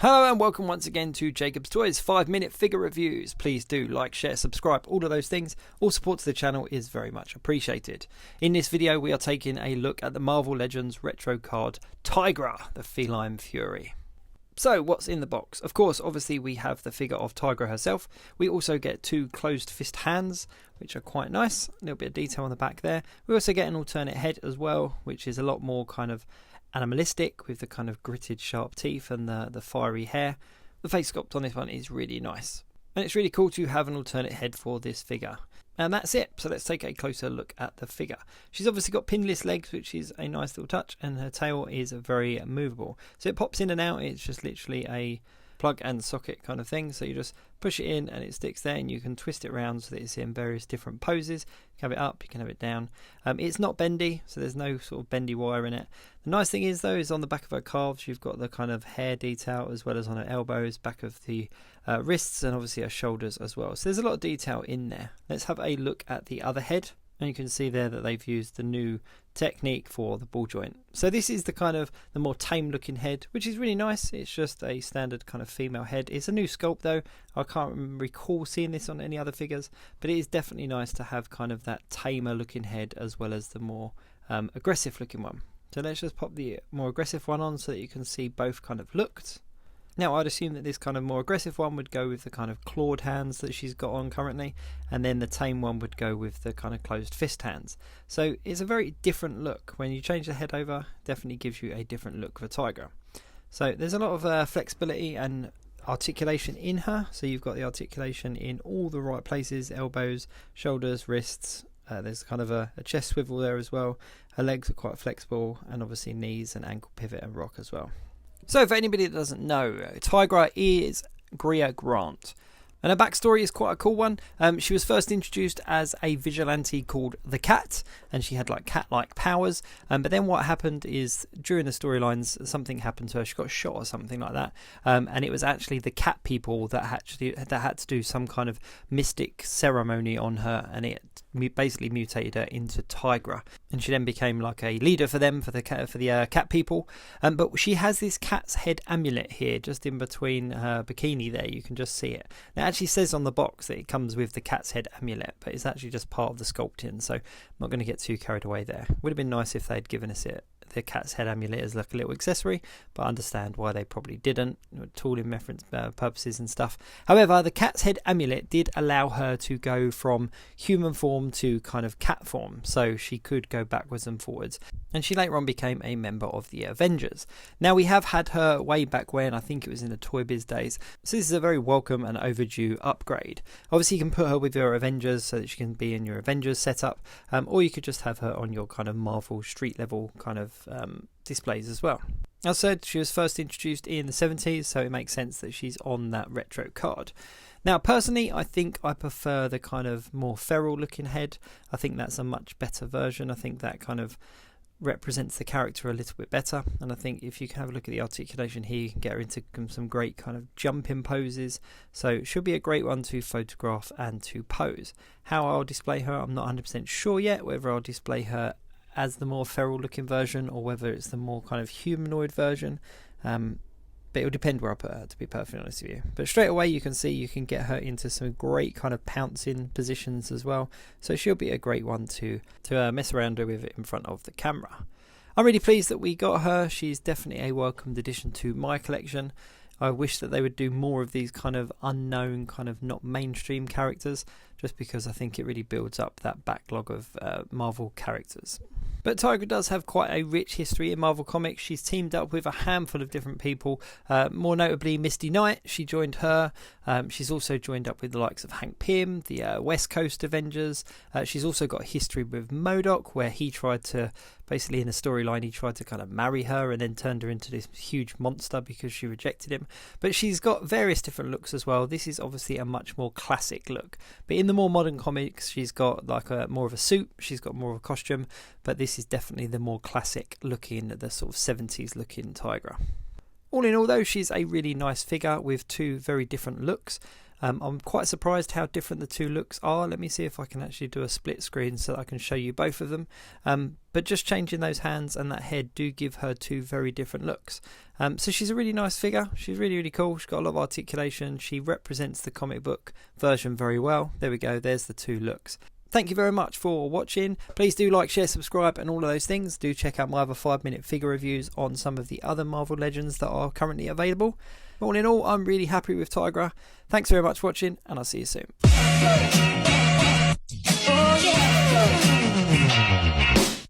Hello and welcome once again to Jacob's Toys 5-minute figure reviews. Please do like, share, subscribe, all of those things. All support to the channel is very much appreciated. In this video we are taking a look at the Marvel Legends retro card Tigra, the Feline Fury. So what's in the box? Of course, obviously we have the figure of Tigra herself. We also get two closed fist hands, which are quite nice. A little bit of detail on the back there. We also get an alternate head as well, which is a lot more kind of animalistic with the kind of gritted sharp teeth and the fiery hair. The face sculpt on this one is really nice, and it's really cool to have an alternate head for this figure. And that's it. So let's take a closer look at the figure. She's obviously got pinless legs, which is a nice little touch, and her tail is very movable, so it pops in and out. It's just literally a plug and socket kind of thing, so you just push it in and it sticks there, and you can twist it around so that it's in various different poses. You can have it up, you can have it down. It's not bendy, so there's no sort of bendy wire in it. The nice thing is though, is on the back of her calves you've got the kind of hair detail, as well as on her elbows, back of the wrists, and obviously her shoulders as well. So there's a lot of detail in there. Let's have a look at the other head. And you can see there that they've used the new technique for the ball joint. So this is the kind of the more tame looking head, which is really nice. It's just a standard kind of female head. It's a new sculpt though. I can't recall seeing this on any other figures, but it is definitely nice to have kind of that tamer looking head as well as the more aggressive looking one. So let's just pop the more aggressive one on so that you can see both kind of looked. Now I'd assume that this kind of more aggressive one would go with the kind of clawed hands that she's got on currently, and then the tame one would go with the kind of closed fist hands. So it's a very different look. When you change the head over, definitely gives you a different look for Tigra. So there's a lot of flexibility and articulation in her. So you've got the articulation in all the right places: elbows, shoulders, wrists. There's kind of a chest swivel there as well. Her legs are quite flexible, and obviously knees and ankle pivot and rock as well. So for anybody that doesn't know, Tigra is Greer Grant. And her backstory is quite a cool one. She was first introduced as a vigilante called the Cat, and she had like cat-like powers. But then what happened is during the storylines, something happened to her. She got shot or something like that. And it was actually the cat people that had to do some kind of mystic ceremony on her, and it basically mutated her into Tigra. And she then became like a leader for them, for the cat people. But she has this cat's head amulet here, just in between her bikini there. You can just see it. Now, it actually says on the box that it comes with the cat's head amulet, but it's actually just part of the sculpting, so I'm not going to get too carried away there. Would have been nice if they'd given us the cat's head amulet as like a little accessory, but I understand why they probably didn't, tooling reference purposes and stuff. However, the cat's head amulet did allow her to go from human form to kind of cat form, so she could go backwards and forwards, and she later on became a member of the Avengers. Now, we have had her way back when, I think it was in the Toy Biz days, so this is a very welcome and overdue upgrade. Obviously you can put her with your Avengers so that she can be in your Avengers setup, or you could just have her on your kind of Marvel street level kind of displays as well. As I said, she was first introduced in the 70s, so it makes sense that she's on that retro card. Now personally, I think I prefer the kind of more feral looking head. I think that's a much better version. I think that kind of represents the character a little bit better, and I think if you can have a look at the articulation here, you can get her into some great kind of jumping poses, so it should be a great one to photograph and to pose. How I'll display her, I'm not 100% sure yet, whether I'll display her as the more feral looking version or whether it's the more kind of humanoid version, but it'll depend where I put her, to be perfectly honest with you. But straight away you can see you can get her into some great kind of pouncing positions as well, so she'll be a great one to mess around with in front of the camera. I'm really pleased that we got her. She's definitely a welcomed addition to my collection. I wish that they would do more of these kind of unknown, kind of not mainstream characters, just because I think it really builds up that backlog of Marvel characters. But Tigra does have quite a rich history in Marvel Comics. She's teamed up with a handful of different people, more notably Misty Knight. She joined her. She's also joined up with the likes of Hank Pym, the West Coast Avengers. She's also got a history with MODOK, where he tried to, basically in a storyline, he tried to kind of marry her and then turned her into this huge monster because she rejected him. But she's got various different looks as well. This is obviously a much more classic look. But in the more modern comics, she's got like more of a suit. She's got more of a costume. But this is definitely the more classic looking, the sort of 70s looking Tigra. All in all though, she's a really nice figure with two very different looks. I'm quite surprised how different the two looks are. Let me see if I can actually do a split screen so that I can show you both of them. But just changing those hands and that head do give her two very different looks. So she's a really nice figure. She's really, really cool. She's got a lot of articulation. She represents the comic book version very well. There we go. There's the two looks. Thank you very much for watching. Please do like, share, subscribe and all of those things. Do check out my other 5-minute figure reviews on some of the other Marvel Legends that are currently available. All in all, I'm really happy with Tigra. Thanks very much for watching, and I'll see you soon.